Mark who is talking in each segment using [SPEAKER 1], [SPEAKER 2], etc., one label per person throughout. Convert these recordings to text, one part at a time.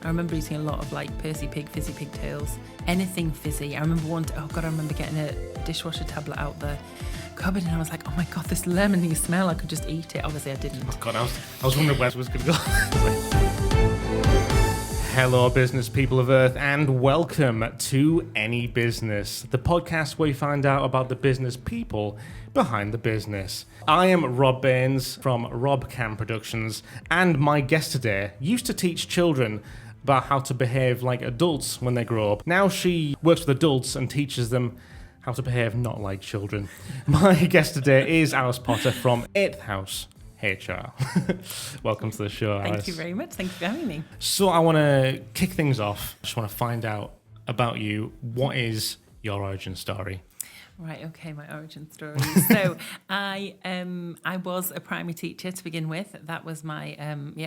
[SPEAKER 1] I remember eating a lot of like Percy Pig, fizzy pigtails, anything fizzy. I remember getting a dishwasher tablet out the cupboard and I was like, oh my God, this lemony smell, I could just eat it. Obviously I didn't.
[SPEAKER 2] Oh God, I was wondering where it was going to go. Hello, business people of Earth, and welcome to NEBiznis, the podcast where you find out about the business people behind the business. I am Rob Baines from Rob Cam Productions, and my guest today used to teach children about how to behave like adults when they grow up. Now she works with adults and teaches them how to behave not like children. My guest today is Alice Potter from 8th House HR. Welcome to the show, Alice.
[SPEAKER 1] Thank you very much. Thank you for having me.
[SPEAKER 2] So I want to kick things off. I just want to find out about you. What is your origin story?
[SPEAKER 1] Right, okay, my origin story. So I was a primary teacher to begin with. That was my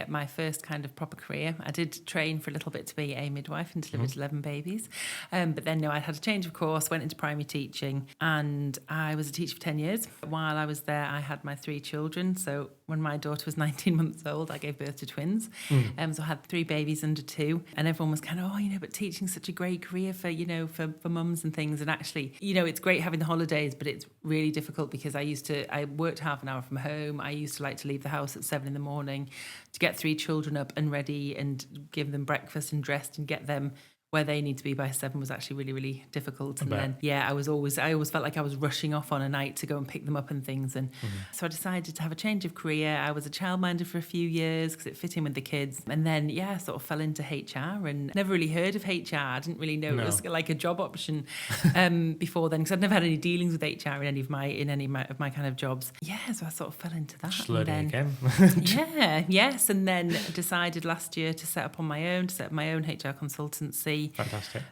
[SPEAKER 1] my first kind of proper career. I did train for a little bit to be a midwife and delivered 11 babies. But then I had a change of course, went into primary teaching, and I was a teacher for 10 years. While I was there, I had my 3 children. So when my daughter was 19 months old, I gave birth to twins. So I had 3 babies under 2, and everyone was kind of, but teaching's such a great career for mums and things. And actually, it's great having the holidays, but it's really difficult because I worked half an hour from home. I used to like to leave the house at 7 a.m. to get 3 children up and ready and give them breakfast and dressed and get them where they need to be by 7 was actually really, really difficult. And then, I always felt like I was rushing off on a night to go and pick them up and things. And so I decided to have a change of career. I was a childminder for a few years because it fit in with the kids. And then, I sort of fell into HR and never really heard of HR. I didn't really know it was like a job option before then because I'd never had any dealings with HR in any of my kind of jobs. So I sort of fell into that.
[SPEAKER 2] Just learning again.
[SPEAKER 1] And then decided last year to set up my own HR consultancy.
[SPEAKER 2] Fantastic.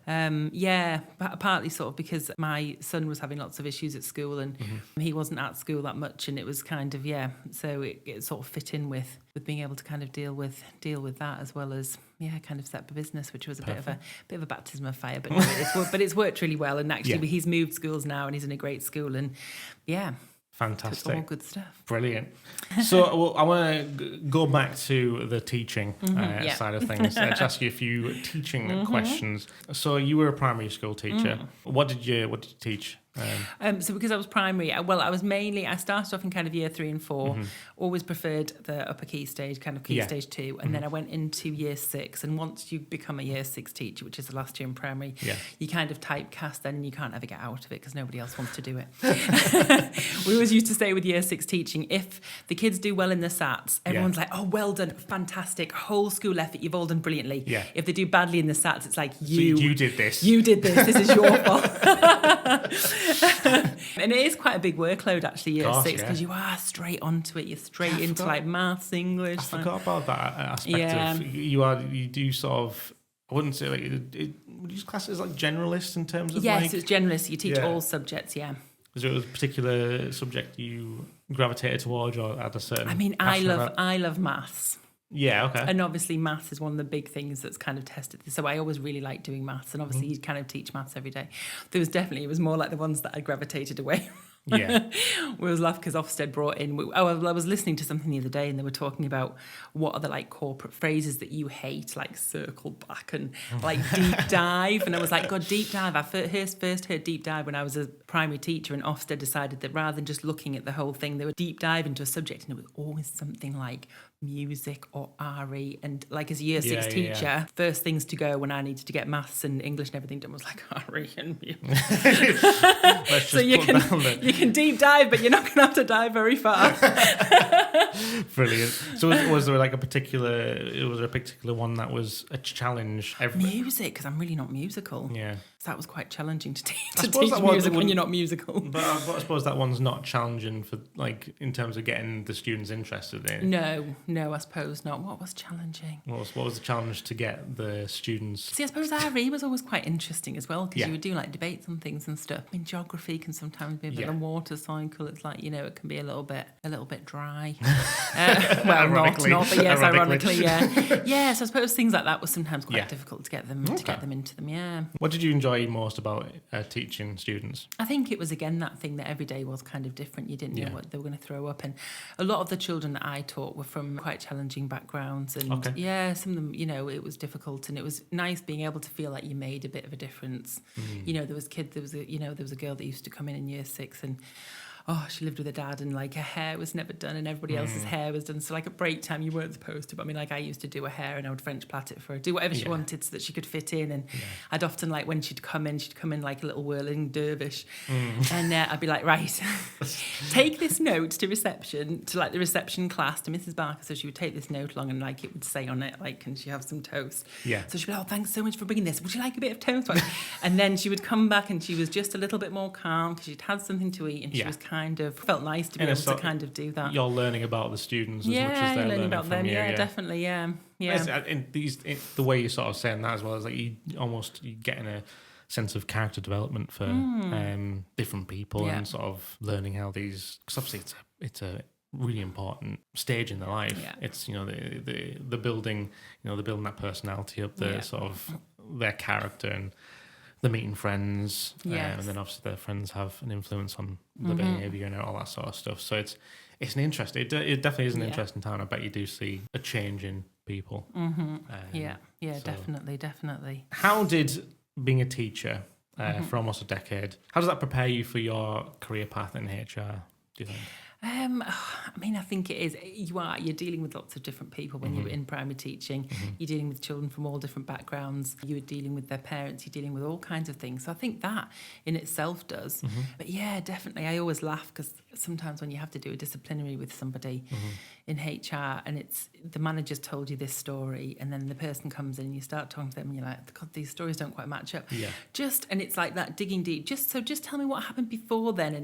[SPEAKER 1] Partly sort of because my son was having lots of issues at school and he wasn't at school that much, and it was kind of so it sort of fit in with being able to kind of deal with that as well as kind of set up a business, which was a bit of a baptism of fire, but it's worked really well. And actually he's moved schools now and he's in a great school, and
[SPEAKER 2] fantastic.
[SPEAKER 1] It's all good stuff.
[SPEAKER 2] Brilliant. So I want to go back to the teaching side of things. To ask you a few teaching questions. So you were a primary school teacher. What did you teach?
[SPEAKER 1] So because I was primary, I started off in kind of year 3 and 4, always preferred the upper key stage, kind of key stage 2, and then I went into year 6, and once you become a year 6 teacher, which is the last year in primary, you kind of typecast then and you can't ever get out of it because nobody else wants to do it. We always used to say with year 6 teaching, if the kids do well in the SATs, everyone's like, oh, well done, fantastic, whole school effort, you've all done brilliantly. If they do badly in the SATs, it's like, you did this, this is your fault. And it is quite a big workload actually, year 6, because you are straight onto it. You're straight into like maths, English.
[SPEAKER 2] I forgot about that aspect of you do sort of, I wouldn't say like would you class it as like generalist in terms of
[SPEAKER 1] yes, it's generalist. You teach all subjects.
[SPEAKER 2] Is there a particular subject you gravitated towards or had a certain?
[SPEAKER 1] I love maths.
[SPEAKER 2] Yeah, okay.
[SPEAKER 1] And obviously maths is one of the big things that's kind of tested. So I always really like doing maths, and obviously you kind of teach maths every day. It was more like the ones that I gravitated away.
[SPEAKER 2] Yeah.
[SPEAKER 1] We always laugh because Ofsted brought in, I was listening to something the other day and they were talking about what are the like corporate phrases that you hate, like circle back and like deep dive. And I was like, God, deep dive. I first heard deep dive when I was a primary teacher, and Ofsted decided that rather than just looking at the whole thing, they would deep dive into a subject, and it was always something like music or RE. And like as a year 6 teacher, first things to go when I needed to get maths and English and everything done was like RE and music. So you can deep dive, but you're not going to have to dive very far.
[SPEAKER 2] Brilliant. So was there a particular one that was a challenge?
[SPEAKER 1] Music, because I'm really not musical.
[SPEAKER 2] Yeah.
[SPEAKER 1] So that was quite challenging to teach music when you're not musical.
[SPEAKER 2] But I suppose that one's not challenging for like in terms of getting the students interested in it.
[SPEAKER 1] No, I suppose not. What was challenging?
[SPEAKER 2] What was the challenge to get the students?
[SPEAKER 1] See, I suppose RE was always quite interesting as well, because you would do like debates on things and stuff. I mean, geography can sometimes be a bit of a water cycle. It's like, it can be a little bit dry.
[SPEAKER 2] Ironically.
[SPEAKER 1] not, but yes, ironically, yeah. Yeah, so I suppose things like that was sometimes quite difficult to get them into them, yeah.
[SPEAKER 2] What did you enjoy most about teaching students?
[SPEAKER 1] I think it was, again, that thing that every day was kind of different. You didn't know what they were going to throw up. And a lot of the children that I taught were from quite challenging backgrounds, and some of them, it was difficult, and it was nice being able to feel like you made a bit of a difference. There was a girl that used to come in year 6, and she lived with her dad, and like her hair was never done and everybody else's hair was done. So like at break time you weren't supposed to, but I mean, like I used to do her hair and I would French plait it for her, do whatever she wanted so that she could fit in. And I'd often, like when she'd come in like a little whirling dervish. And I'd be like, right, take this note to reception, to like the reception class, to Mrs. Barker. So she would take this note along and like it would say on it, like, can she have some toast? Yeah. So she'd be like, oh, thanks so much for bringing this. Would you like a bit of toast? And then she would come back and she was just a little bit more calm because she'd had something to eat, and she was kind of felt nice to be able to kind of do that.
[SPEAKER 2] You're learning about the students as much as they're learning about them.
[SPEAKER 1] Yeah, definitely. Yeah.
[SPEAKER 2] In the way you're sort of saying that as well, is like you getting a sense of character development for different people and sort of learning how these, because obviously it's a really important stage in their life. Yeah. It's the building that personality up, the sort of their character, and the meeting friends, and then obviously their friends have an influence on the behaviour and all that sort of stuff. So it's an interest. It definitely is an interesting time. I bet you do see a change in people.
[SPEAKER 1] Definitely.
[SPEAKER 2] How did being a teacher for almost a decade, how does that prepare you for your career path in HR, do you think?
[SPEAKER 1] I mean, I think it is. You're dealing with lots of different people when you're in primary teaching. You're dealing with children from all different backgrounds. You're dealing with their parents. You're dealing with all kinds of things. So I think that in itself does. But yeah, definitely. I always laugh because sometimes when you have to do a disciplinary with somebody in HR and it's the manager's told you this story and then the person comes in and you start talking to them and you're like, God, these stories don't quite match up. Yeah. And it's like that digging deep. Just tell me what happened before then.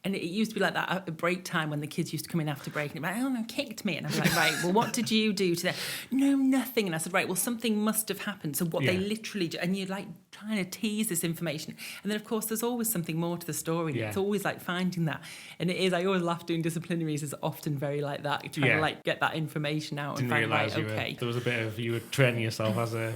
[SPEAKER 1] And it used to be like that at break time when the kids used to come in after break and they'd be like, oh no, kicked me. And I'd be like, right, well, what did you do today? No, nothing. And I said, right, well, something must have happened. So what they literally do, and you're like trying to tease this information. And then of course there's always something more to the story. Yeah. It's always like finding that. And it is, I always laugh doing disciplinaries is often very like that. You're trying to like get that information out.
[SPEAKER 2] Didn't
[SPEAKER 1] and find
[SPEAKER 2] realise there was a bit of, you were training yourself as a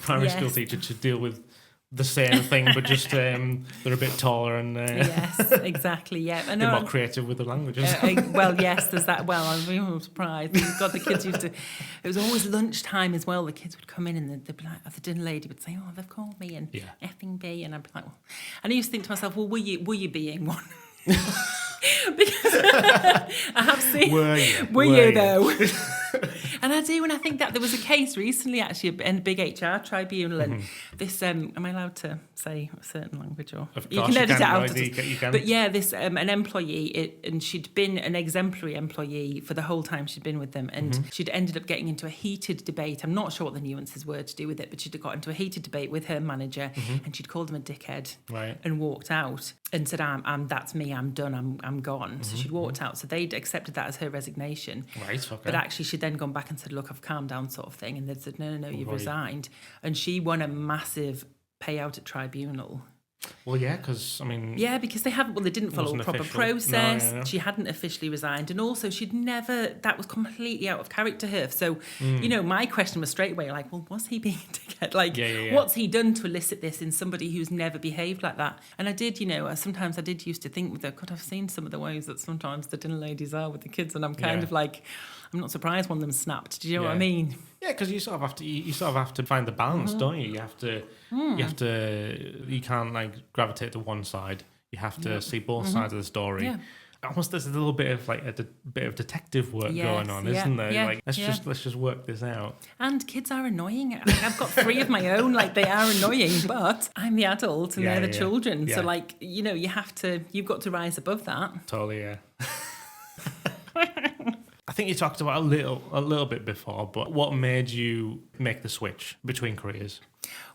[SPEAKER 2] primary school teacher to deal with the same thing, but just they're a bit taller and
[SPEAKER 1] yes, exactly, yeah,
[SPEAKER 2] a bit more creative with the languages.
[SPEAKER 1] Well, yes, there's that. Well, I'm really surprised. God, the kids used to. It was always lunchtime as well. The kids would come in and they'd be like, the dinner lady would say, "Oh, they've called me and effing B," and I'd be like, well, and I used to think to myself, well, were you being one? Because I have seen. Were you though? And I do, and I think that there was a case recently actually in a big HR tribunal, and this. Am I allowed to say a certain language, or
[SPEAKER 2] you can edit it out?
[SPEAKER 1] You can. But yeah, this an employee, and she'd been an exemplary employee for the whole time she'd been with them, and she'd ended up getting into a heated debate. I'm not sure what the nuances were to do with it, but she'd got into a heated debate with her manager, and she'd called him a dickhead, and walked out and said, "I'm that's me. I'm done. I'm gone." So she'd walked out. So they'd accepted that as her resignation.
[SPEAKER 2] Right. Okay.
[SPEAKER 1] But actually, she'd then gone back and said, "Look, I've calmed down," sort of thing. And they said, "No, you've resigned." And she won a massive payout at tribunal.
[SPEAKER 2] Well, yeah, because I mean,
[SPEAKER 1] because they didn't follow a proper process. No. She hadn't officially resigned, and also that was completely out of character her. So, my question was straight away like, well, was he being a dickhead? Like, what's he done to elicit this in somebody who's never behaved like that? And I did, sometimes I did used to think with her, God, I've seen some of the ways that sometimes the dinner ladies are with the kids, and I'm kind of like, I'm not surprised one of them snapped. Do you know what I mean?
[SPEAKER 2] Yeah, because you sort of have to find the balance, don't you? You can't like gravitate to one side. You have to see both sides of the story. Yeah. Almost there's a little bit of like a bit of detective work going on, isn't there? Yeah. Like let's just work this out.
[SPEAKER 1] And kids are annoying. Like, I've got 3 of my own. Like they are annoying, but I'm the adult and they're the children. Yeah. So like you've got to rise above that.
[SPEAKER 2] Totally, yeah. I think you talked about a little bit before, but what made you make the switch between careers?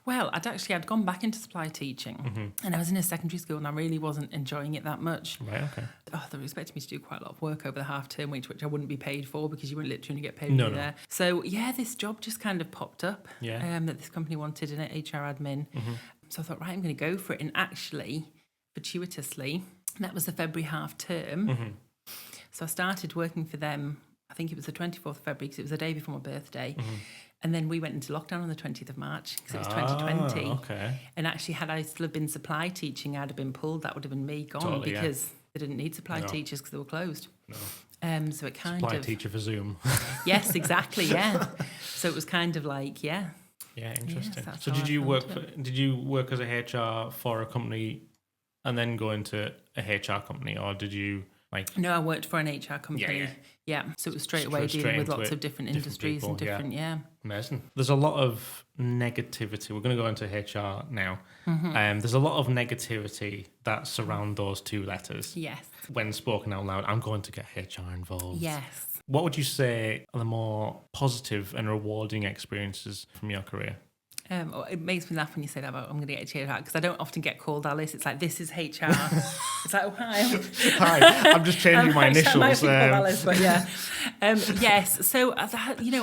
[SPEAKER 1] Well, I'd gone back into supply teaching, and I was in a secondary school, and I really wasn't enjoying it that much.
[SPEAKER 2] Right, okay.
[SPEAKER 1] They were expecting me to do quite a lot of work over the half-term week, which I wouldn't be paid for because you wouldn't literally get paid there. So, this job just kind of popped up that this company wanted an HR admin. So I thought, right, I'm going to go for it. And actually, fortuitously, that was the February half-term. So I started working for them, I think it was the 24th of February because it was the day before my birthday. And then we went into lockdown on the 20th of March because it was 2020.
[SPEAKER 2] Okay.
[SPEAKER 1] And actually, had I still have been supply teaching, I'd have been pulled. That would have been me gone because they didn't need supply teachers because they were closed.
[SPEAKER 2] No.
[SPEAKER 1] So it kind
[SPEAKER 2] Supply
[SPEAKER 1] of
[SPEAKER 2] teacher for Zoom.
[SPEAKER 1] Yes, exactly. Yeah. So it was kind of like,
[SPEAKER 2] Yeah, interesting.
[SPEAKER 1] Yes,
[SPEAKER 2] So did you work as a HR for a company and then go into a HR company, or did you like?
[SPEAKER 1] No, I worked for an HR company. Yeah. So it was straight away dealing with lots of different industries
[SPEAKER 2] people,
[SPEAKER 1] and different,
[SPEAKER 2] Amazing. There's a lot of negativity. We're going to go into HR now. There's a lot of negativity that surround those two letters.
[SPEAKER 1] Yes.
[SPEAKER 2] When spoken out loud, I'm going to get HR involved.
[SPEAKER 1] Yes.
[SPEAKER 2] What would you say are the more positive and rewarding experiences from your career?
[SPEAKER 1] It makes me laugh when you say that about I'm going to get HR because I don't often get called Alice. It's like, this is HR. It's like, oh, hi.
[SPEAKER 2] Hi, I'm just changing my initials.
[SPEAKER 1] I might be called Alice, but yeah. Yes. So, I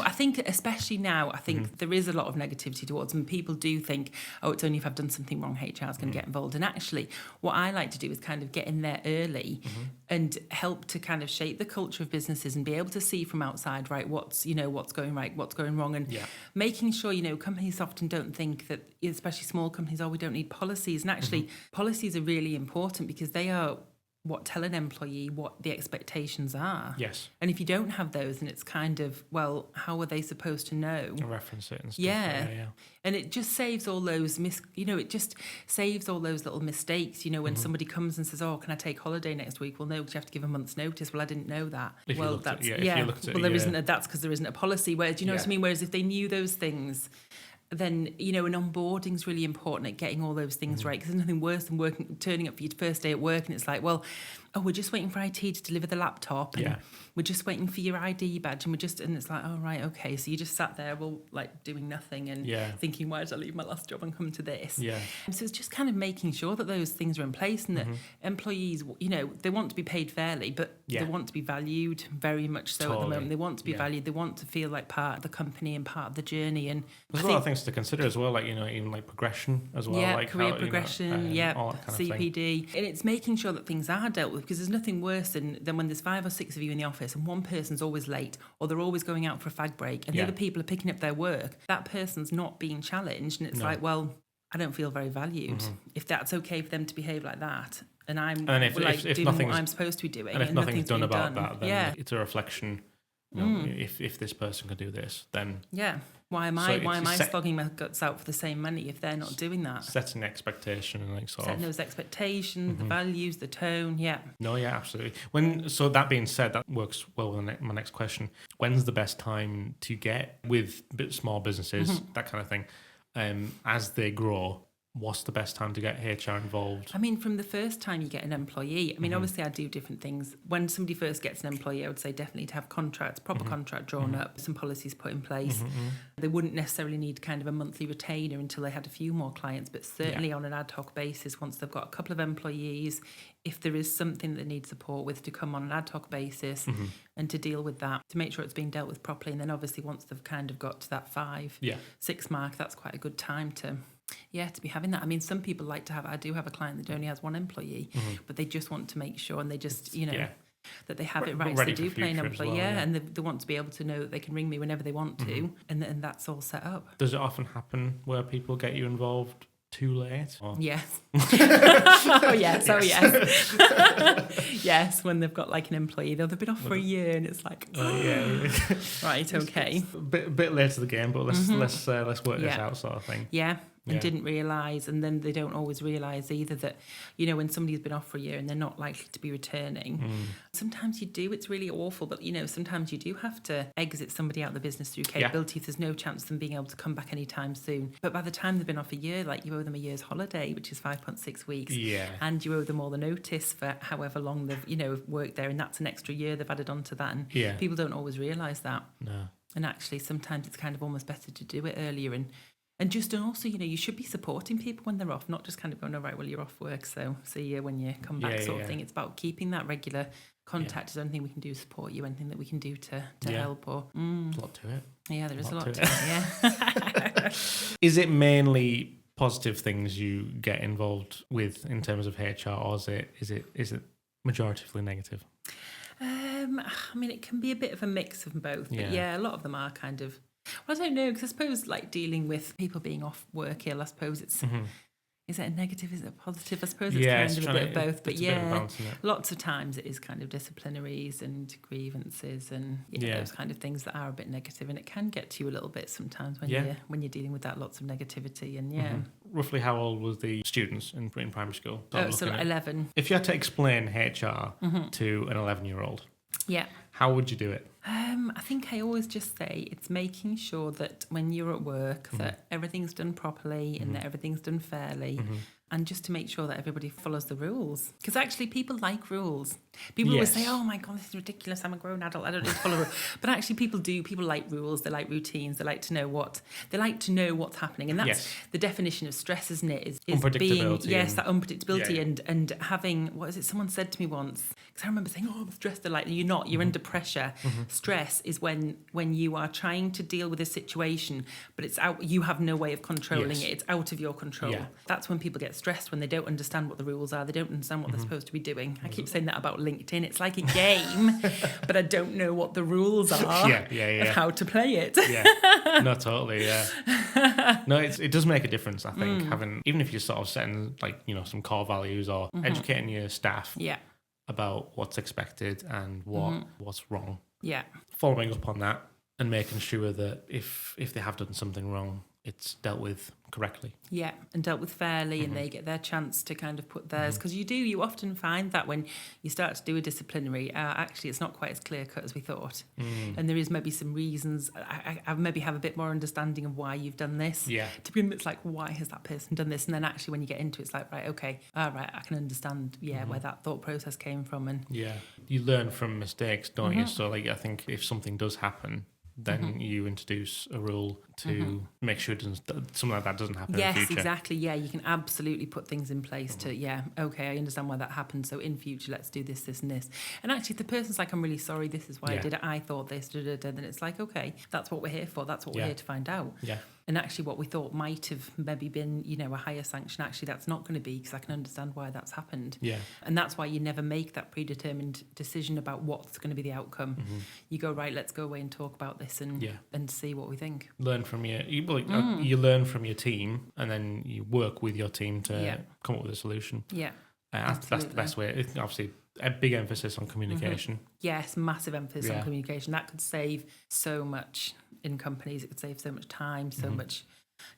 [SPEAKER 1] think especially now, I think there is a lot of negativity towards them. People do think, oh, it's only if I've done something wrong, HR is going to get involved. And actually, what I like to do is kind of get in there early and help to kind of shape the culture of businesses and be able to see from outside, right, what's going right, what's going wrong. And making sure, companies often don't think that, especially small companies, we don't need policies. And actually, policies are really important because they are what tell an employee what the expectations are.
[SPEAKER 2] Yes.
[SPEAKER 1] And if you don't have those, then it's kind of, well, how are they supposed to know?
[SPEAKER 2] Reference it and stuff.
[SPEAKER 1] Yeah. And it just saves all those it just saves all those little mistakes, when somebody comes and says, oh, can I take holiday next week? Well, no, because you have to give a month's notice. Well, I didn't know that.
[SPEAKER 2] If
[SPEAKER 1] well,
[SPEAKER 2] you looked
[SPEAKER 1] that's,
[SPEAKER 2] at, if you looked at,
[SPEAKER 1] well, there isn't that's because there isn't a policy. Whereas, do you know what I mean? Whereas if they knew those things, then, an onboarding is really important at getting all those things right. Because there's nothing worse than turning up for your first day at work and it's like, well, we're just waiting for IT to deliver the laptop. And we're just waiting for your ID badge. And it's like, oh, right, okay. So you just sat there, doing nothing and thinking, why did I leave my last job and come to this?
[SPEAKER 2] Yeah.
[SPEAKER 1] And so it's just kind of making sure that those things are in place and that employees, they want to be paid fairly, but they want to be valued very much so at the moment. They want to be valued. They want to feel like part of the company and part of the journey. And
[SPEAKER 2] there's a lot of things to consider as well, even progression as well.
[SPEAKER 1] Yeah, career progression,
[SPEAKER 2] all that kind
[SPEAKER 1] CPD. And it's making sure that things are dealt with because there's nothing worse than when there's 5 or 6 of you in the office and one person's always late or they're always going out for a fag break and the other people are picking up their work. That person's not being challenged and it's like, well, I don't feel very valued. If that's okay for them to behave like that and I'm doing what I'm supposed to be doing
[SPEAKER 2] and if nothing's done about
[SPEAKER 1] that,
[SPEAKER 2] then it's a reflection. If this person can do this, then
[SPEAKER 1] why am I slogging my guts out for the same money if they're not doing that?
[SPEAKER 2] Setting expectation and
[SPEAKER 1] setting those expectations, the values, the tone.
[SPEAKER 2] Absolutely. So that being said, that works well with my next question. When's the best time to get with small businesses, that kind of thing, as they grow? What's the best time to get HR involved?
[SPEAKER 1] I mean, from the first time you get an employee, I mean, obviously I do different things. When somebody first gets an employee, I would say definitely to have proper contract drawn up, some policies put in place. They wouldn't necessarily need kind of a monthly retainer until they had a few more clients, but certainly on an ad hoc basis, once they've got a couple of employees, if there is something that they need support with, to come on an ad hoc basis and to deal with that, to make sure it's being dealt with properly. And then obviously once they've kind of got to that 5-6 mark, that's quite a good time to be having that. I mean, some people like to have, I do have a client that only has one employee, but they just want to make sure and they just, that they have it right. So they do play an employee, and they want to be able to know that they can ring me whenever they want to, and that's all set up.
[SPEAKER 2] Does it often happen where people get you involved too late? Or?
[SPEAKER 1] Yes. Yes. Yes, when they've got like an employee, they've been off for a year and it's like, right, okay.
[SPEAKER 2] A bit late to the game, but let's work this out, sort of thing.
[SPEAKER 1] And didn't realise, and then they don't always realise either that, when somebody's been off for a year and they're not likely to be returning, sometimes you do, it's really awful, but, sometimes you do have to exit somebody out of the business through capability if there's no chance of them being able to come back anytime soon. But by the time they've been off a year, you owe them a year's holiday, which is 5.6 weeks. Yeah. And you owe them all the notice for however long they've, worked there, and that's an extra year they've added onto that. And people don't always realise that. No. And actually, sometimes it's kind of almost better to do it earlier and also, you should be supporting people when they're off, not just kind of going, all right, well, you're off work, so see you when you come back sort of thing. It's about keeping that regular contact. Is there anything we can do to support you, anything that we can do to help? Or
[SPEAKER 2] There's a lot to it.
[SPEAKER 1] Yeah, there is a lot to it,
[SPEAKER 2] Is it mainly positive things you get involved with in terms of HR, or is it majoritively negative?
[SPEAKER 1] I mean, it can be a bit of a mix of both, but a lot of them are kind of... Well, I don't know, because I suppose dealing with people being off work ill, I suppose it's is it a negative? Is it a positive? I suppose it's kind of a bit of both. But lots of times it is kind of disciplinaries and grievances and those kind of things that are a bit negative, and it can get to you a little bit sometimes when you're dealing with that lots of negativity. And
[SPEAKER 2] roughly how old was the students in primary school?
[SPEAKER 1] So 11.
[SPEAKER 2] If you had to explain HR to an 11-year-old, how would you do it?
[SPEAKER 1] I think I always just say it's making sure that when you're at work that everything's done properly and that everything's done fairly, and just to make sure that everybody follows the rules. Because actually people like rules. People always say, oh my God, this is ridiculous. I'm a grown adult. I don't need to follow rules. But actually people do. People like rules. They like routines. They like to know what's happening. And that's the definition of stress, isn't it? Is
[SPEAKER 2] unpredictability.
[SPEAKER 1] Being, that unpredictability and having, what is it? Someone said to me once, because I remember saying, I'm stressed. They're like, you're not. You're under pressure. Stress is when you are trying to deal with a situation, but it's out. You have no way of controlling it. It's out of your control. That's when people get stressed, when they don't understand what the rules are. They don't understand what they're supposed to be doing. I keep saying that about LinkedIn. It's like a game, but I don't know what the rules are of how to play it.
[SPEAKER 2] No, totally. No, it does make a difference. I think having, even if you're sort of setting some core values or educating your staff about what's expected and what's wrong. Following up on that and making sure that if they have done something wrong, it's dealt with correctly.
[SPEAKER 1] And dealt with fairly, and they get their chance to kind of put theirs. Because you often find that when you start to do a disciplinary, actually it's not quite as clear cut as we thought. And there is maybe some reasons. I maybe have a bit more understanding of why you've done this. To begin with, it's like, why has that person done this? And then actually when you get into it, it's like, right, okay, all right, I can understand, where that thought process came from. And
[SPEAKER 2] you learn from mistakes, don't you? So I think if something does happen, then you introduce a rule to make sure something like that doesn't happen in the future.
[SPEAKER 1] Yes, exactly. You can absolutely put things in place to, okay, I understand why that happened. So in future, let's do this, this and this. And actually, if the person's like, I'm really sorry, this is why I did it, I thought this, then it's like, okay, that's what we're here for. That's what we're here to find out. And actually what we thought might have maybe been, a higher sanction, actually that's not going to be, because I can understand why that's happened. And that's why you never make that predetermined decision about what's going to be the outcome. You go, right, let's go away and talk about this and see what we think.
[SPEAKER 2] Learn from you learn from your team, and then you work with your team to come up with a solution. That's the best way. It's obviously a big emphasis on communication.
[SPEAKER 1] Yes, massive emphasis on communication. That could save so much in companies. It could save so much time, so much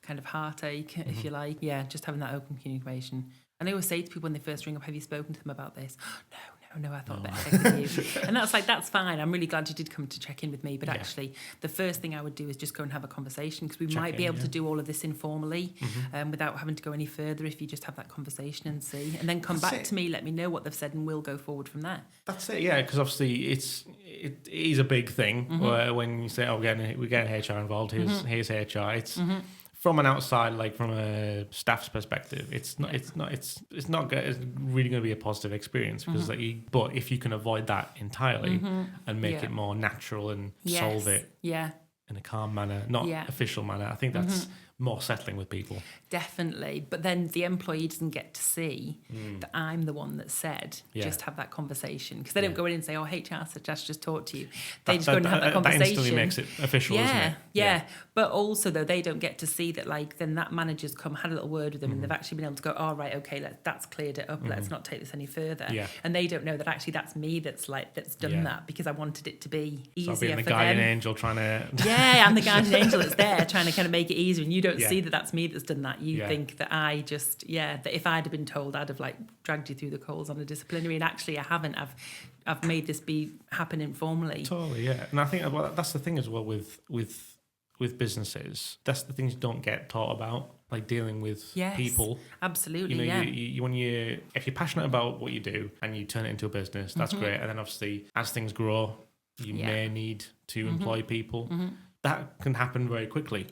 [SPEAKER 1] kind of heartache, if you like. Just having that open communication. And I always say to people when they first ring up, have you spoken to them about this? No, I thought better with you. And that's fine. I'm really glad you did come to check in with me. But actually, the first thing I would do is just go and have a conversation, because we might be able to do all of this informally without having to go any further if you just have that conversation and see. And then come back to me, let me know what they've said, and we'll go forward from there.
[SPEAKER 2] That's it, because obviously it is a big thing where when you say, we're getting HR involved, here's HR. It's from an outside, like from a staff's perspective, it's not really going to be a positive experience, because but if you can avoid that entirely and make it more natural and solve it in a calm manner, not official manner, I think that's more settling with people.
[SPEAKER 1] Definitely. But then the employee doesn't get to see that I'm the one that said, just have that conversation. Because they don't go in and say, HR suggests just talk to you. They just go in and have that conversation. That instantly
[SPEAKER 2] makes it official, doesn't it?
[SPEAKER 1] Yeah. But also, though, they don't get to see that, then that manager's had a little word with them and they've actually been able to go, right, okay, that's cleared it up. Let's not take this any further. And they don't know that actually that's me that's done that, because I wanted it to be easier for them. So being the guardian
[SPEAKER 2] angel trying to...
[SPEAKER 1] I'm the guardian angel that's there trying to kind of make it easier, and you don't see that that's me that's done that. You think that I just, that if I'd have been told, I'd have dragged you through the coals on a disciplinary, and actually I haven't. I've made this happen informally.
[SPEAKER 2] Totally, And I think that's the thing as well with businesses. That's the things you don't get taught about, like dealing with people.
[SPEAKER 1] Absolutely,
[SPEAKER 2] if you're passionate about what you do and you turn it into a business, that's great. And then obviously as things grow, you may need to employ people. That can happen very quickly.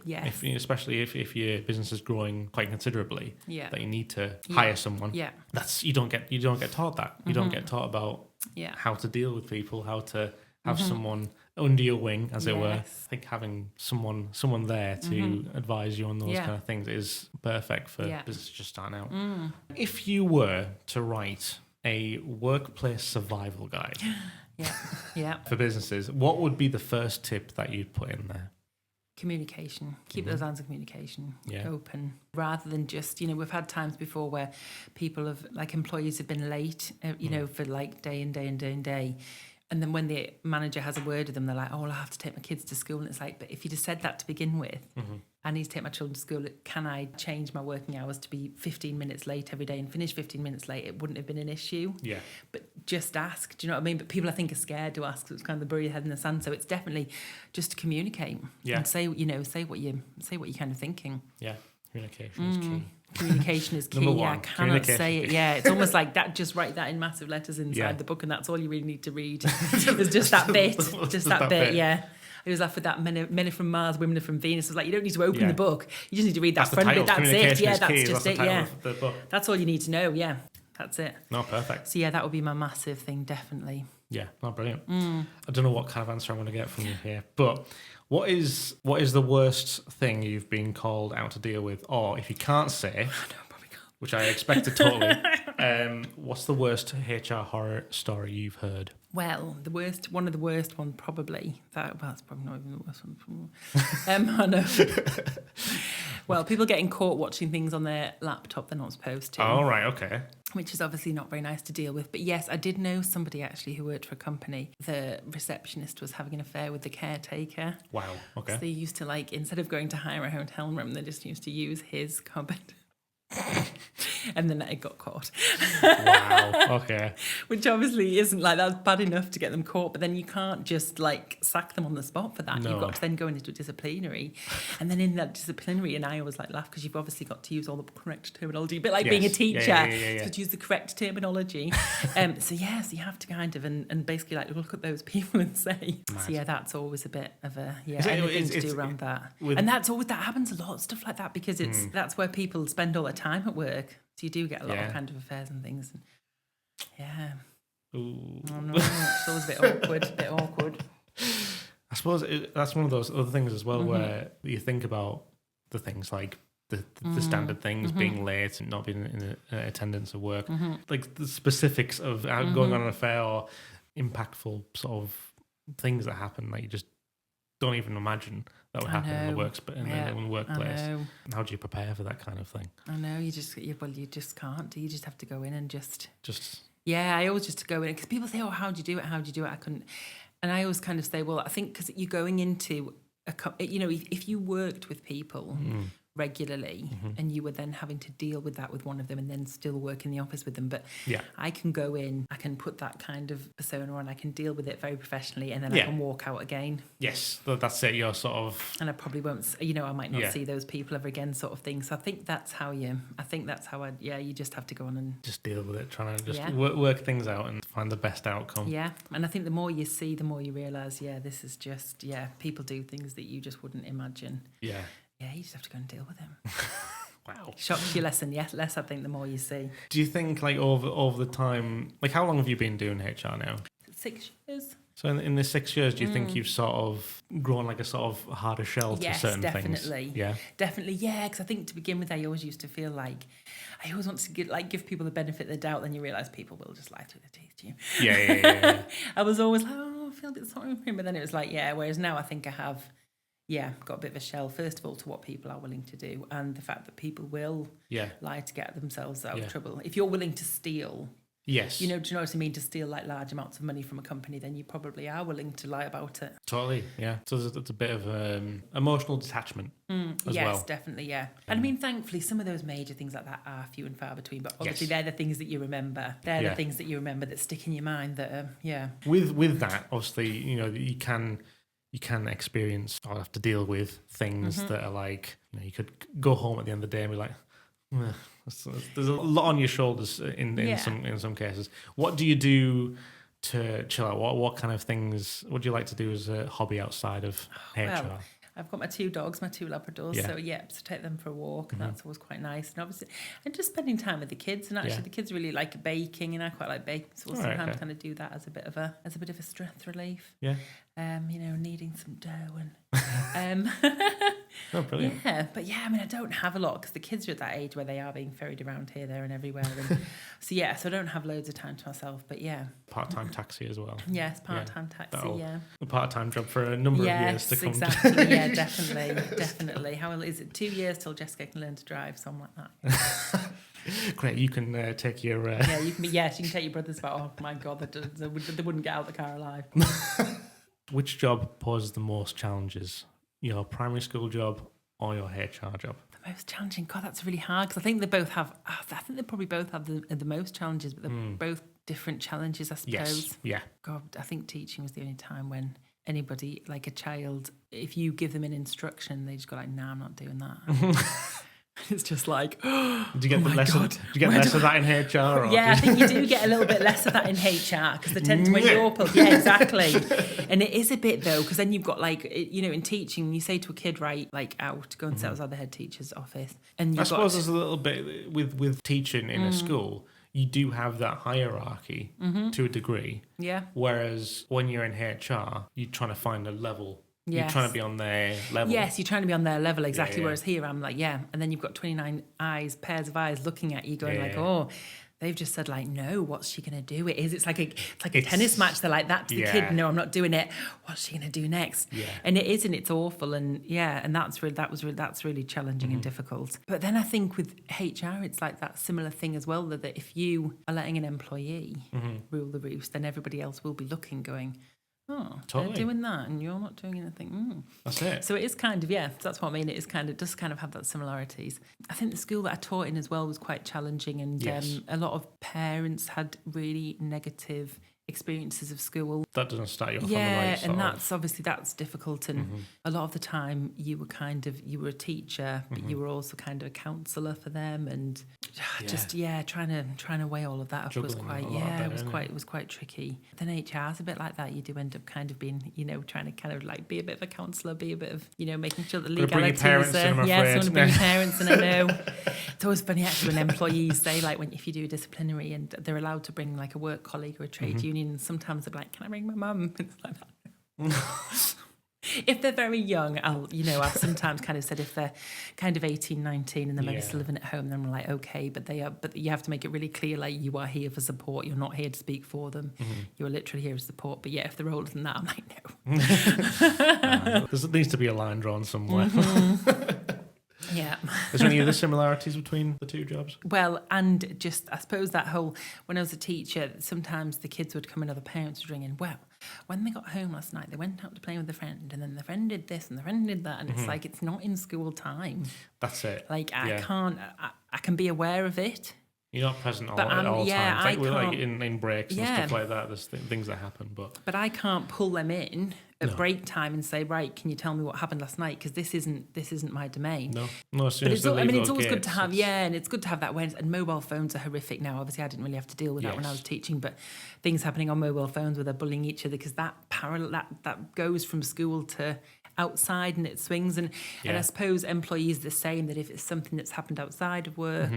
[SPEAKER 2] Especially if your business is growing quite considerably. That you need to hire someone. That's you don't get taught that. You don't get taught about how to deal with people, how to have someone under your wing, as it were. I think having someone there to advise you on those kind of things is perfect for businesses just starting out. If you were to write a workplace survival guide for businesses, what would be the first tip that you'd put in there?
[SPEAKER 1] Communication. Keep those lines of communication open, rather than just, we've had times before where people have, like, employees have been late, for like day and day and day and day. And then when the manager has a word with them, they're like, oh, well, I have to take my kids to school. And it's like, but if you just said that to begin with, I need to take my children to school, can I change my working hours to be 15 minutes late every day and finish 15 minutes late? It wouldn't have been an issue. Yeah. But just ask, do you know what I mean? But people, I think, are scared to ask. So it's kind of bury your head in the sand. So it's definitely just to communicate and say what you're kind of thinking.
[SPEAKER 2] Yeah. Communication is key.
[SPEAKER 1] Communication is key.
[SPEAKER 2] Number
[SPEAKER 1] Yeah,
[SPEAKER 2] one,
[SPEAKER 1] I cannot say it. Yeah, it's almost like that. Just write that in massive letters inside the book, and that's all you really need to read. It's just that bit. Just that bit. Yeah. I was laugh with that. Men are from Mars, women are from Venus. It's like, you don't need to open the book. You just need to read that front bit. That's it. Yeah, that's just it. Yeah. That's all you need to know. Yeah. That's it.
[SPEAKER 2] No, perfect.
[SPEAKER 1] So yeah, that would be my massive thing, definitely.
[SPEAKER 2] Yeah, no, brilliant. I don't know what kind of answer I'm going to get from you here, but what is the worst thing you've been called out to deal with, or if you can't say, which I expected totally, what's the worst HR horror story you've heard?
[SPEAKER 1] Well, one of the worst one probably. That's probably not even the worst one. I know. Well, people getting caught watching things on their laptop they're not supposed to.
[SPEAKER 2] Oh, right, okay.
[SPEAKER 1] Which is obviously not very nice to deal with. But yes, I did know somebody actually who worked for a company. The receptionist was having an affair with the caretaker.
[SPEAKER 2] Wow, okay.
[SPEAKER 1] So they used to, instead of going to hire a hotel room, they just used to use his cupboard. And then it got caught.
[SPEAKER 2] Wow, okay.
[SPEAKER 1] Which obviously isn't that's bad enough to get them caught, but then you can't just sack them on the spot for that. No. You've got to then go into a disciplinary, and then in that disciplinary, and I always laugh because you've obviously got to use all the correct terminology, a bit like being a teacher, so to use the correct terminology. So you have to kind of and basically look at those people and say. Mad. So that's always a bit of a anything to do around that, and that happens a lot, stuff like that, because that's where people spend all their time at work. So you do get a lot of kind of affairs and things. And
[SPEAKER 2] Ooh.
[SPEAKER 1] Oh no, it's always a bit awkward.
[SPEAKER 2] I suppose that's one of those other things as well, where you think about the things like the standard things, being late and not being in attendance at work, like the specifics of going on an affair or impactful sort of things that happen that you just don't even imagine that would happen in the workplace. How do you prepare for that kind of thing?
[SPEAKER 1] I know, you just can't. You just have to go in and just. Yeah, I always just go in, because people say, "Oh, how do you do it? How do you do it?" I couldn't, and I always kind of say, "Well, I think because you're going into if you worked with people regularly and you were then having to deal with that with one of them and then still work in the office with them, but I can go in, I can put that kind of persona on, I can deal with it very professionally, and then I can walk out again."
[SPEAKER 2] Yes, that's it. You're sort of,
[SPEAKER 1] and I probably won't, I might not see those people ever again, sort of thing. So I think that's how you just have to go on and
[SPEAKER 2] just deal with it, trying to just work things out and find the best outcome.
[SPEAKER 1] Yeah, and I think the more you see, the more you realise, this is just, people do things that you just wouldn't imagine.
[SPEAKER 2] Yeah.
[SPEAKER 1] Yeah, you just have to go and deal with him.
[SPEAKER 2] Wow.
[SPEAKER 1] Shocks you less and less, I think, the more you see.
[SPEAKER 2] Do you think, over the time, how long have you been doing HR now?
[SPEAKER 1] 6 years.
[SPEAKER 2] So in the 6 years, do you think you've sort of grown a sort of harder shell to certain things? Yeah,
[SPEAKER 1] definitely. Yeah, because I think to begin with, I always used to feel like I always want to give people the benefit of the doubt. Then you realise people will just lie through their teeth to you.
[SPEAKER 2] Yeah.
[SPEAKER 1] I was always like, I feel a bit sorry for him, but then it was like, whereas now I think I have. Got a bit of a shell, first of all, to what people are willing to do, and the fact that people will lie to get themselves out of trouble. If you're willing to steal,
[SPEAKER 2] yes,
[SPEAKER 1] do you know what I mean? To steal large amounts of money from a company, then you probably are willing to lie about it.
[SPEAKER 2] Totally, yeah. So there's a bit of emotional detachment as well.
[SPEAKER 1] Yes, definitely, yeah. And I mean, thankfully, some of those major things like that are few and far between, but obviously they're the things that you remember. They're the things that you remember that stick in your mind that,
[SPEAKER 2] With that, obviously, you can experience or have to deal with things that are you could go home at the end of the day and be like, there's a lot on your shoulders in some cases. What do you do to chill out? What kind of things would you like to do as a hobby outside of HR?
[SPEAKER 1] Well, I've got my 2 dogs, my 2 Labradors, so take them for a walk, and that's always quite nice. And obviously, and just spending time with the kids, and actually the kids really like baking, and I quite like baking, so we'll sometimes kind of do that as a bit of a stress relief.
[SPEAKER 2] Yeah.
[SPEAKER 1] Kneading some dough and
[SPEAKER 2] Oh, brilliant.
[SPEAKER 1] Yeah, but yeah, I mean, I don't have a lot because the kids are at that age where they are being ferried around here, there, and everywhere. And so I don't have loads of time to myself. But yeah,
[SPEAKER 2] Part-time taxi as well.
[SPEAKER 1] yes, part-time taxi. Yeah,
[SPEAKER 2] a part-time job for a number of years to come.
[SPEAKER 1] Exactly. Yeah, definitely. How is it? 2 years till Jessica can learn to drive, something like that.
[SPEAKER 2] Great, you can take your.
[SPEAKER 1] Yeah, you can. Yes, you can take your brothers. But oh my God, they wouldn't get out of the car alive.
[SPEAKER 2] Which job poses the most challenges? Your primary school job or your HR job?
[SPEAKER 1] The most challenging? God, that's really hard because I think they both have. I think they probably both have the most challenges, but they're both different challenges, I suppose.
[SPEAKER 2] Yes. Yeah.
[SPEAKER 1] God, I think teaching was the only time when anybody, like a child, if you give them an instruction, they just go like, "Nah, I'm not doing that." It's just like,
[SPEAKER 2] did you get less of that in HR? Or
[SPEAKER 1] yeah, I think you do get a little bit less of that in HR because they tend to when you're up. Yeah, exactly. And it is a bit though, because then you've got like, in teaching, you say to a kid, right, like out, go and sit outside the head teacher's office. And
[SPEAKER 2] I suppose there's a little bit with teaching in a school. You do have that hierarchy to a degree.
[SPEAKER 1] Yeah.
[SPEAKER 2] Whereas when you're in HR, you're trying to find a level.
[SPEAKER 1] Yes.
[SPEAKER 2] You're trying to be on their level.
[SPEAKER 1] Yes, you're trying to be on their level, exactly.
[SPEAKER 2] Yeah.
[SPEAKER 1] Whereas here, I'm like, yeah. And then you've got 29 pairs of eyes looking at you going oh, they've just said like, no, what's she going to do? It's like a tennis match. They're like that to the kid. No, I'm not doing it. What's she going to do next? Yeah. And it is, and it's awful. And and that's really challenging and difficult. But then I think with HR, it's like that similar thing as well, that if you are letting an employee rule the roost, then everybody else will be looking going, oh, totally. They're doing that and you're not doing anything.
[SPEAKER 2] That's it.
[SPEAKER 1] So it is kind of, that's what I mean. It is does kind of have that similarities. I think the school that I taught in as well was quite challenging, and a lot of parents had really negative experiences of school.
[SPEAKER 2] That doesn't start you off on the right
[SPEAKER 1] and that's difficult. And a lot of the time you were a teacher, but you were also kind of a counsellor for them, and trying to weigh all of that up was quite tricky. Then HR is a bit like that. You do end up kind of being, trying to kind of like be a bit of a counsellor, be a bit of, making sure that legality is there. Yes, to bring your parents, and I know it's always funny actually when employees say like if you do a disciplinary and they're allowed to bring like a work colleague or a trade union, and sometimes they're like, can I bring my mum? It's like that. If they're very young, I've sometimes kind of said if they're kind of 18, 19 and they're maybe still living at home, then I'm like, okay, but you have to make it really clear, like you are here for support. You're not here to speak for them. You're literally here to support. But if they're older than that, I'm like, no.
[SPEAKER 2] There needs to be a line drawn somewhere.
[SPEAKER 1] Yeah.
[SPEAKER 2] Is there any other similarities between the two jobs?
[SPEAKER 1] Well, and just, I suppose that whole, when I was a teacher, sometimes the kids would come and other parents would ring in, well, when they got home last night, they went out to play with a friend, and then the friend did this and the friend did that, and it's like, it's not in school time.
[SPEAKER 2] That's it.
[SPEAKER 1] Like, I can be aware of it.
[SPEAKER 2] You're not present at all times. Like we're like in breaks and stuff like that. There's things that happen, but
[SPEAKER 1] I can't pull them in at break time and say, right, can you tell me what happened last night? Because this isn't my domain.
[SPEAKER 2] No. As soon as they leave
[SPEAKER 1] it's always
[SPEAKER 2] gates,
[SPEAKER 1] good to have, and it's good to have that awareness. And mobile phones are horrific now. Obviously, I didn't really have to deal with that when I was teaching, but things happening on mobile phones where they're bullying each other, because that goes from school to outside and it swings, and I suppose employees are the same, that if it's something that's happened outside of work,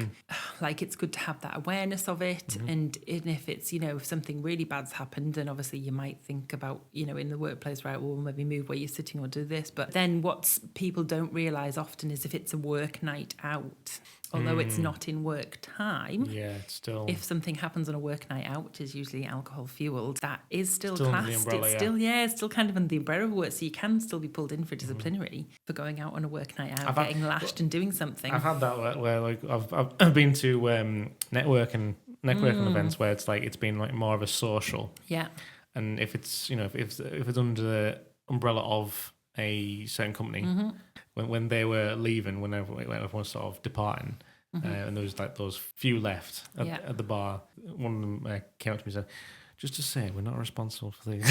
[SPEAKER 1] like it's good to have that awareness of it, and if it's if something really bad's happened, then obviously you might think about in the workplace, right, well maybe move where you're sitting or do this. But then what people don't realise often is if it's a work night out, although it's not in work time, it's still, if something happens on a work night out, which is usually alcohol fueled, that is still classed. Umbrella, it's still kind of under the umbrella of work, so you can still be pulled in for disciplinary for going out on a work night out, getting lashed and doing something.
[SPEAKER 2] I've had that where like I've been to networking events where it's like it's been like more of a social. Yeah. And if it's if it's under the umbrella of a certain company, when they were leaving, when everyone was sort of departing, and there was like those few left at the bar, one of them came up to me and said, just to say, we're not responsible for these.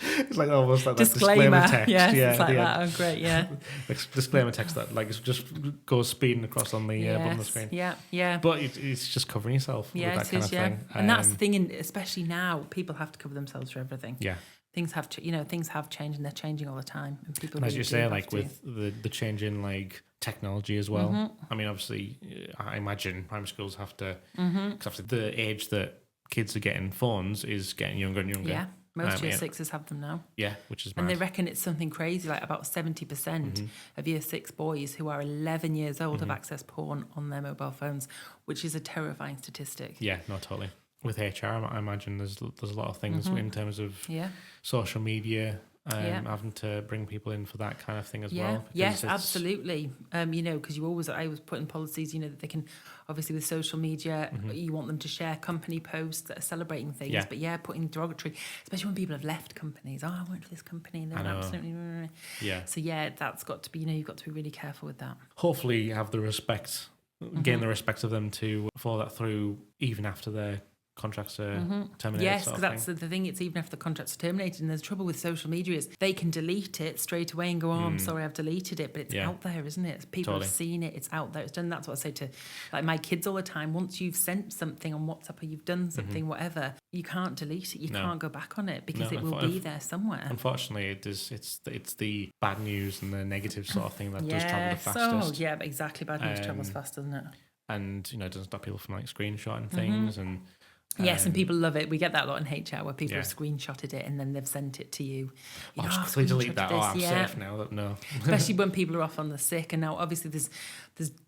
[SPEAKER 2] It's like almost like
[SPEAKER 1] disclaimer.
[SPEAKER 2] That disclaimer text.
[SPEAKER 1] Yes, it's like that. Oh, great, yeah.
[SPEAKER 2] Disclaimer text that like just goes speeding across on the bottom of the screen.
[SPEAKER 1] Yeah.
[SPEAKER 2] But it's just covering yourself with that kind of thing.
[SPEAKER 1] And that's the thing, especially now, people have to cover themselves for everything.
[SPEAKER 2] Yeah.
[SPEAKER 1] Things have things have changed, and they're changing all the time. And people,
[SPEAKER 2] and as you say, like with the change in like technology as well. I mean, obviously, I imagine primary schools have to, because after the age that kids are getting phones is getting younger and younger.
[SPEAKER 1] Yeah. Most year sixes have them now.
[SPEAKER 2] Yeah, which is mad.
[SPEAKER 1] And they reckon it's something crazy, like about 70% of year six boys who are 11 years old have accessed porn on their mobile phones, which is a terrifying statistic.
[SPEAKER 2] Yeah, no, totally. With HR, I imagine there's a lot of things in terms of social media, having to bring people in for that kind of thing as well.
[SPEAKER 1] Yes, absolutely. Because I was putting policies, that they can, obviously with social media, you want them to share company posts that are celebrating things, but putting derogatory, especially when people have left companies. Oh, I worked for this company and they're absolutely...
[SPEAKER 2] Yeah.
[SPEAKER 1] So that's got to be, you've got to be really careful with that.
[SPEAKER 2] Hopefully you have the respect, gain the respect of them to follow that through even after their contracts are terminated.
[SPEAKER 1] Yes, because that's the thing. It's even after the contracts are terminated, and there's trouble with social media is they can delete it straight away and go, I'm sorry, I've deleted it, but it's out there, isn't it? People have seen it, it's out there, it's done. That's what I say to my kids all the time. Once you've sent something on WhatsApp or you've done something, whatever, you can't delete it. You can't go back on it because it will be there somewhere.
[SPEAKER 2] Unfortunately, it's the bad news and the negative sort of thing that does travel the fastest.
[SPEAKER 1] Exactly. Bad news travels fast, doesn't it?
[SPEAKER 2] And it doesn't stop people from screenshotting things and.
[SPEAKER 1] Yes, and people love it. We get that a lot in HR where people have screenshotted it and then they've sent it to you.
[SPEAKER 2] Just quickly delete that. I'm safe now. No.
[SPEAKER 1] Especially when people are off on the sick. And now, obviously, there's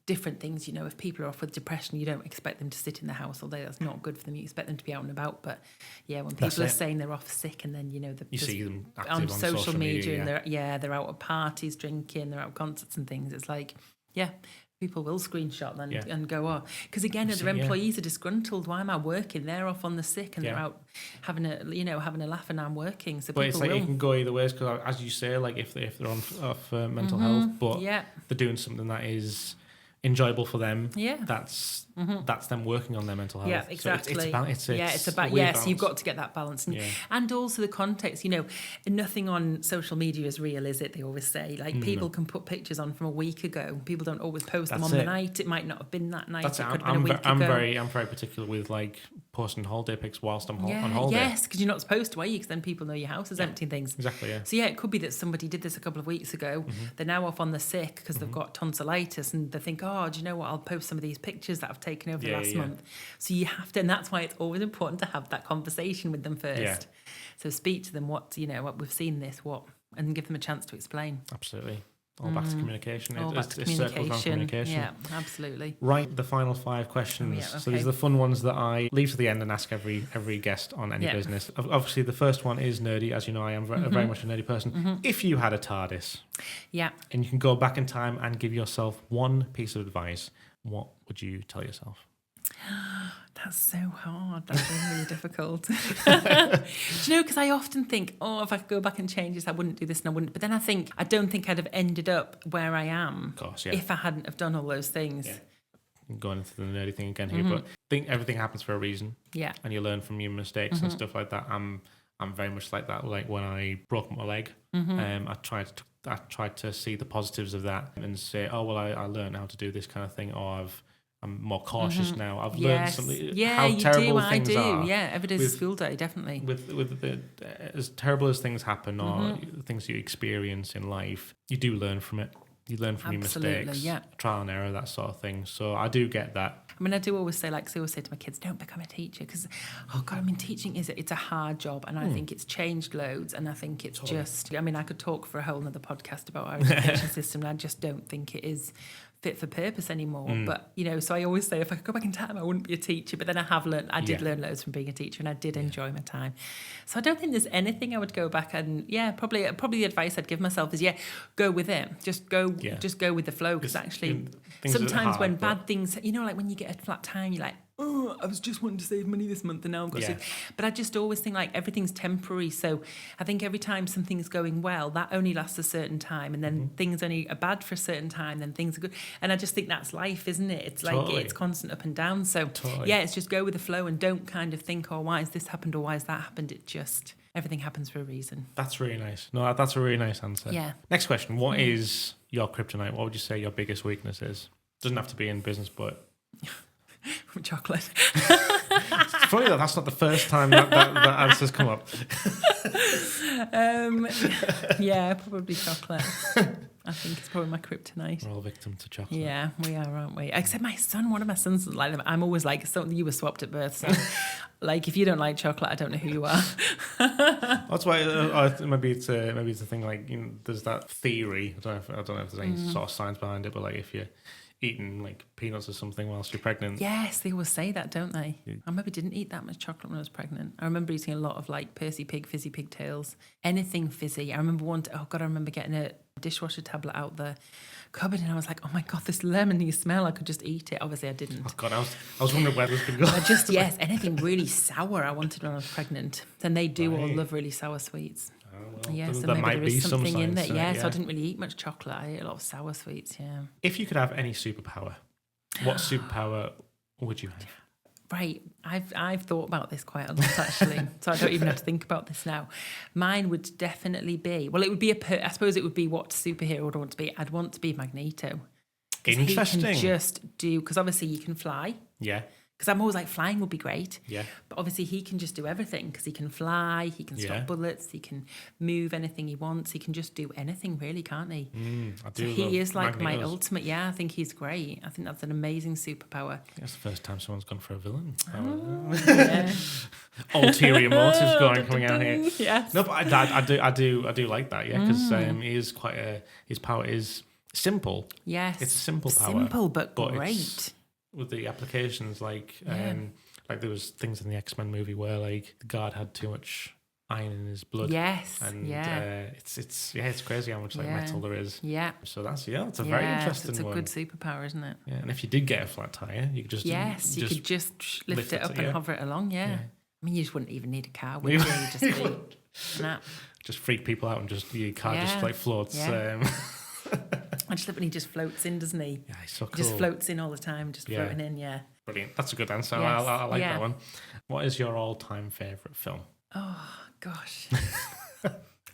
[SPEAKER 1] different things. If people are off with depression, you don't expect them to sit in the house all day. That's not good for them. You expect them to be out and about. But when people are saying they're off sick and then
[SPEAKER 2] you see them active
[SPEAKER 1] on
[SPEAKER 2] social media
[SPEAKER 1] and they're out at parties drinking, they're out at concerts and things. It's like people will screenshot them and go, because again, their employees are disgruntled. Why am I working? They're off on the sick and they're out having a laugh, and I'm working. So
[SPEAKER 2] but it's like it can go either ways because, as you say, like if they're on off mental health, but they're doing something that is enjoyable for them. Yeah, that's them working on their mental health.
[SPEAKER 1] Yeah, exactly.
[SPEAKER 2] So it's about
[SPEAKER 1] so you've got to get that balance, and also the context. Nothing on social media is real, is it? They always say people can put pictures on from a week ago. People don't always post them on the night. It might not have been that night. It could have been a week ago.
[SPEAKER 2] I'm very particular with posting holiday pics whilst I'm on holiday.
[SPEAKER 1] Yes, because you're not supposed to, are you? Because then people know your house is empty and things.
[SPEAKER 2] Exactly. Yeah.
[SPEAKER 1] So it could be that somebody did this a couple of weeks ago. They're now off on the sick because they've got tonsillitis, and they think, do you know what? I'll post some of these pictures that I've taken over the last month. So you have to, and that's why it's always important to have that conversation with them first. Yeah. So speak to them what we've seen this, and give them a chance to explain.
[SPEAKER 2] Absolutely. All back to communication.
[SPEAKER 1] It's circles around communication. Yeah, absolutely.
[SPEAKER 2] Right, the final 5 questions. So these are the fun ones that I leave to the end and ask every guest on any business. Obviously, the first one is nerdy. As you know, I am very much a nerdy person. If you had a TARDIS, and you can go back in time and give yourself one piece of advice, what would you tell yourself?
[SPEAKER 1] That's so hard. That's really difficult. Do you know, because I often think, if I could go back and change this, I wouldn't do this and I wouldn't. But then I don't think I'd have ended up where I am if I hadn't have done all those things.
[SPEAKER 2] Yeah. Going into the nerdy thing again here, but I think everything happens for a reason. Yeah. And you learn from your mistakes and stuff like that. I'm very much like that. Like when I broke my leg, I tried to see the positives of that and say, I learned how to do this kind of thing, or I'm more cautious now. I've learned something. Yeah, how terrible things are.
[SPEAKER 1] Yeah, every day's a school day, definitely.
[SPEAKER 2] With as terrible as things happen or things you experience in life, you do learn from it. You learn from your mistakes, trial and error, that sort of thing. So I do get that.
[SPEAKER 1] I mean, I do always say, I always say to my kids, don't become a teacher because, teaching it's a hard job, and I think it's changed loads, and I think it's I could talk for a whole nother podcast about our education system, and I just don't think it is fit for purpose anymore. But so I always say if I could go back in time I wouldn't be a teacher, but then I did learn loads from being a teacher, and I did enjoy my time. So I don't think there's anything I would go back and probably the advice I'd give myself is go with it, just go with the flow, because actually sometimes when bad things, like when you get a flat tire, you're like, I was just wanting to save money this month and now I've got to. But I just always think everything's temporary. So I think every time something's going well, that only lasts a certain time, and then things only are bad for a certain time, then things are good. And I just think that's life, isn't it? It's it's constant up and down. So it's just go with the flow and don't kind of think, why has this happened or why has that happened? It just, everything happens for a reason.
[SPEAKER 2] That's really nice. No, that's a really nice answer. Yeah. Next question. What is your kryptonite? What would you say your biggest weakness is? Doesn't have to be in business, but...
[SPEAKER 1] Chocolate.
[SPEAKER 2] It's funny that's not the first time that answer's come up.
[SPEAKER 1] Probably chocolate. I think it's probably my kryptonite.
[SPEAKER 2] We're all victim to chocolate.
[SPEAKER 1] Yeah, we are, aren't we? Except one of my sons is like them. I'm always like, so you were swapped at birth. So, like, if you don't like chocolate, I don't know who you are.
[SPEAKER 2] That's why maybe it's a thing like, you know, there's that theory. I don't know if there's any sort of science behind it, but like if you're eating like peanuts or something whilst you're pregnant.
[SPEAKER 1] Yes, they always say that, don't they? Yeah. I maybe didn't eat that much chocolate when I was pregnant. I remember eating a lot of like Percy Pig, fizzy pigtails, anything fizzy. I remember I remember getting a dishwasher tablet out the cupboard and I was like, oh my God, this lemony smell, I could just eat it. Obviously I didn't.
[SPEAKER 2] Oh God, I was wondering where this could go.
[SPEAKER 1] Yes, anything really sour I wanted when I was pregnant. Then they do all love really sour sweets.
[SPEAKER 2] Oh, well,
[SPEAKER 1] Yeah, so
[SPEAKER 2] there
[SPEAKER 1] maybe
[SPEAKER 2] might
[SPEAKER 1] there is
[SPEAKER 2] be
[SPEAKER 1] something
[SPEAKER 2] some
[SPEAKER 1] in there.
[SPEAKER 2] science
[SPEAKER 1] Yeah, so I didn't really eat much chocolate. I ate a lot of sour sweets, yeah.
[SPEAKER 2] If you could have any superpower, what superpower would you have?
[SPEAKER 1] Right, I've thought about this quite a lot actually, so I don't even have to think about this now. Mine would definitely be, well, it would be I suppose it would be what superhero would I want to be. I'd want to be Magneto.
[SPEAKER 2] Interesting.
[SPEAKER 1] He can just do, because obviously you can fly.
[SPEAKER 2] Yeah.
[SPEAKER 1] Because I'm always like, flying would be great.
[SPEAKER 2] Yeah.
[SPEAKER 1] But obviously he can just do everything because he can fly, he can stop bullets, he can move anything he wants, he can just do anything really, can't he? He is like my ultimate, I think he's great. I think that's an amazing superpower.
[SPEAKER 2] That's the first time someone's gone for a villain.
[SPEAKER 1] Yeah.
[SPEAKER 2] Ulterior motives coming out here.
[SPEAKER 1] Yes.
[SPEAKER 2] No, but I do like that, yeah, because he is his power is simple.
[SPEAKER 1] Yes.
[SPEAKER 2] It's a simple power.
[SPEAKER 1] Simple but great.
[SPEAKER 2] With the applications, like there was things in the X-Men movie where like the guard had too much iron in his blood.
[SPEAKER 1] Yes,
[SPEAKER 2] and it's crazy how much like metal there is.
[SPEAKER 1] Yeah.
[SPEAKER 2] So that's a very interesting
[SPEAKER 1] it's a
[SPEAKER 2] one.
[SPEAKER 1] good superpower, isn't it?
[SPEAKER 2] Yeah, and if you did get a flat tire, you could just
[SPEAKER 1] you could just lift it up and hover it along. Yeah. I mean, you just wouldn't even need a car, would you? You'd just
[SPEAKER 2] just freak people out and just your car just like floats.
[SPEAKER 1] Yeah. I just love when he just floats in, doesn't he?
[SPEAKER 2] Yeah, he's so cool.
[SPEAKER 1] He just floats in all the time, just floating in,
[SPEAKER 2] Brilliant. That's a good answer.
[SPEAKER 1] Yes.
[SPEAKER 2] I like that one. What is your all-time favourite film?
[SPEAKER 1] Oh, gosh.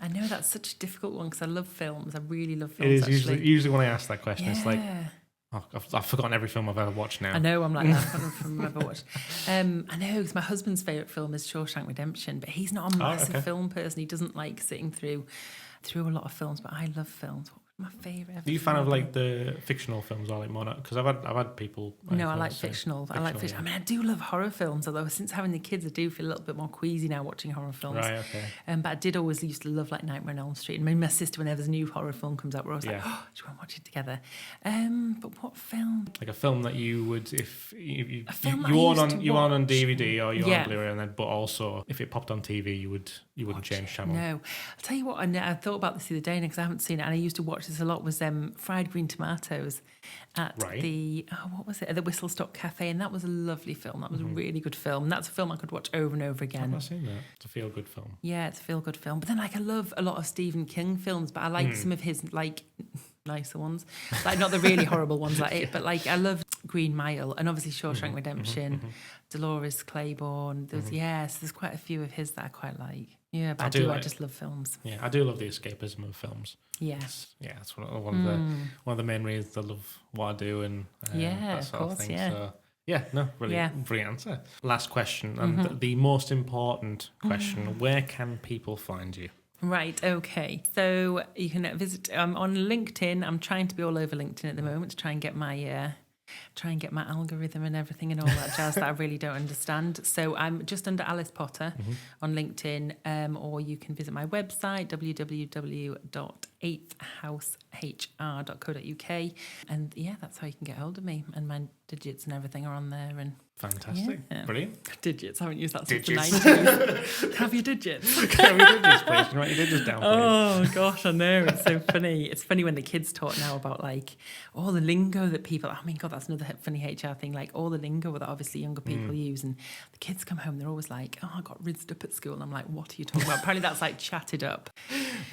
[SPEAKER 1] I know that's such a difficult one because I love films. I really love films,
[SPEAKER 2] It is usually when I ask that question, it's like,
[SPEAKER 1] oh,
[SPEAKER 2] I've forgotten every film I've ever watched now.
[SPEAKER 1] I know, I'm like that. I can't remember watched. I know, because my husband's favourite film is Shawshank Redemption, but he's not a massive film person. He doesn't like sitting through a lot of films, but I love films. My favourite.
[SPEAKER 2] Are you a fan of like the fictional films or like more? Because I've had people.
[SPEAKER 1] No, I like fictional. I like fictional.
[SPEAKER 2] Yeah.
[SPEAKER 1] I mean, I do love horror films. Although since having the kids, I do feel a little bit more queasy now watching horror films.
[SPEAKER 2] Right. Okay.
[SPEAKER 1] But I did always used to love like Nightmare on Elm Street. And my sister, whenever there's a new horror film comes out, we're always like, oh, do you want to watch it together? But what film?
[SPEAKER 2] Like a film that you would, if you
[SPEAKER 1] own
[SPEAKER 2] on DVD or you on Blu-ray, and then but also if it popped on TV, you wouldn't change channel.
[SPEAKER 1] No, I'll tell you what. I thought about this the other day because I haven't seen it, and I used to watch this a lot. Was Fried Green Tomatoes at the what was it? At the Whistle Stop Cafe, and that was a lovely film. That was a really good film. And that's a film I could watch over and over again.
[SPEAKER 2] I've not seen that. It's a feel-good film.
[SPEAKER 1] Yeah, it's a feel-good film. But then, like, I love a lot of Stephen King films, but I like some of his like nicer ones, like not the really horrible ones like it. But like, I love Green Mile and obviously Shawshank Redemption, Dolores Claiborne. There's quite a few of his that I quite like. Yeah, but I just love films.
[SPEAKER 2] Yeah, I do love the escapism of films.
[SPEAKER 1] Yes.
[SPEAKER 2] Yeah, it's one of the main reasons I love what I do and that sort of thing.
[SPEAKER 1] Yeah.
[SPEAKER 2] So brilliant answer. Last question, and the most important question: where can people find you?
[SPEAKER 1] Right, okay. So you can visit on LinkedIn. I'm trying to be all over LinkedIn at the moment to try and get my algorithm and everything and all that jazz that I really don't understand. So I'm just under Alice Potter on LinkedIn, or you can visit my website, www.8thhousehr.co.uk. And that's how you can get hold of me. And my digits and everything are on there. And
[SPEAKER 2] fantastic.
[SPEAKER 1] Yeah.
[SPEAKER 2] Brilliant.
[SPEAKER 1] Digits. I haven't used that since the
[SPEAKER 2] Digits.
[SPEAKER 1] 90s. Have your digits.
[SPEAKER 2] Have your digits, please. Can you write your digits down, please?
[SPEAKER 1] Oh, gosh, I know. It's so funny. It's funny when the kids talk now about, like, all the lingo that people... I mean, God, that's another funny HR thing. Like, all the lingo that obviously younger people use. And the kids come home, they're always like, oh, I got rizzed up at school. And I'm like, what are you talking about? Apparently that's, like, chatted up.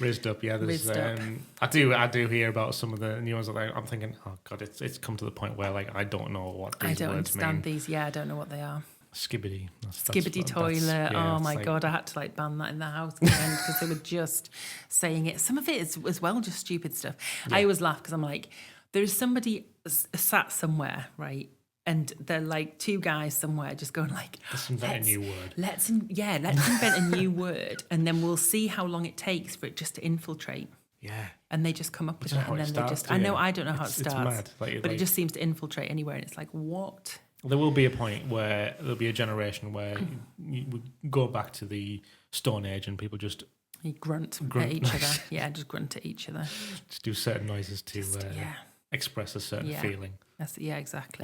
[SPEAKER 2] Rizzed up, yeah.
[SPEAKER 1] Rizzed up.
[SPEAKER 2] I do hear about some of the new ones that I'm thinking, oh, God, it's come to the point where, like, I don't know what these words mean. I don't understand
[SPEAKER 1] these. Yeah, I don't know what they are.
[SPEAKER 2] Skibbity.
[SPEAKER 1] Skibbity toilet. Oh my God, I had to like ban that in the house because they were just saying it. Some of it is as well just stupid stuff. Yeah. I always laugh because I'm like, there's somebody sat somewhere, right? And they're like two guys somewhere just going like,
[SPEAKER 2] let's invent a new word.
[SPEAKER 1] Let's invent a new word, and then we'll see how long it takes for it just to infiltrate.
[SPEAKER 2] Yeah.
[SPEAKER 1] And they just come up with
[SPEAKER 2] That's
[SPEAKER 1] it,
[SPEAKER 2] how
[SPEAKER 1] and
[SPEAKER 2] it
[SPEAKER 1] then
[SPEAKER 2] starts,
[SPEAKER 1] they just.
[SPEAKER 2] do
[SPEAKER 1] I know
[SPEAKER 2] you?
[SPEAKER 1] I don't know how it starts,
[SPEAKER 2] It's mad.
[SPEAKER 1] but it just seems to infiltrate anywhere, and it's like, what?
[SPEAKER 2] There will be a point where there'll be a generation where you would go back to the Stone Age and people just
[SPEAKER 1] You grunt at each other. Yeah, just grunt at each other.
[SPEAKER 2] just do certain noises to
[SPEAKER 1] Yeah.
[SPEAKER 2] express a certain feeling.
[SPEAKER 1] Yeah, exactly.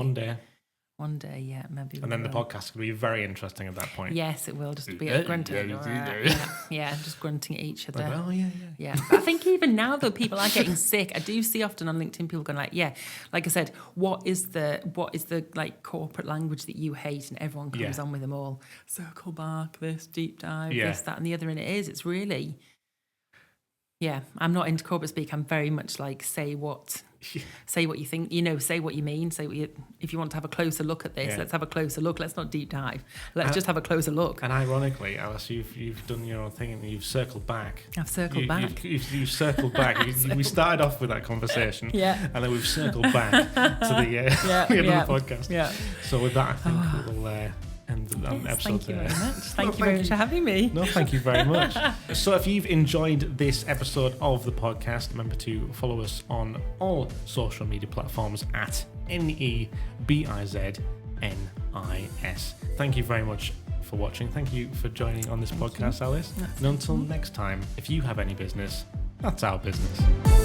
[SPEAKER 2] One day,
[SPEAKER 1] yeah, maybe.
[SPEAKER 2] and then the podcast will be very interesting at that point.
[SPEAKER 1] Yes, it will just be a grunting. Yeah, just grunting at each other.
[SPEAKER 2] Like, oh yeah.
[SPEAKER 1] Yeah, but I think even now though people are getting sick. I do see often on LinkedIn people going like, yeah, like I said, what is the like corporate language that you hate, and everyone comes on with them all. Circle back, this deep dive, this, that, and the other, and it's really. Yeah, I'm not into corporate speak. I'm very much like say what you think, say what you mean, if you want to have a closer look at this, let's have a closer look. Let's not deep dive. Let's just have a closer look.
[SPEAKER 2] And ironically, Alice, you've done your own thing and you've circled back.
[SPEAKER 1] I've circled back.
[SPEAKER 2] You've circled back. We started off with that conversation, and then we've circled back to the end of the podcast. Yeah. So with that, I think we'll end the episode
[SPEAKER 1] there. Thank you very much. Thank you very much for having me.
[SPEAKER 2] No, thank you very much. So if you've enjoyed this episode of the podcast, remember to follow us on all social media platforms at NEBiznis. Thank you very much for watching. Thank you for joining on this podcast, Alice. And until next time, if you have any business, that's our business.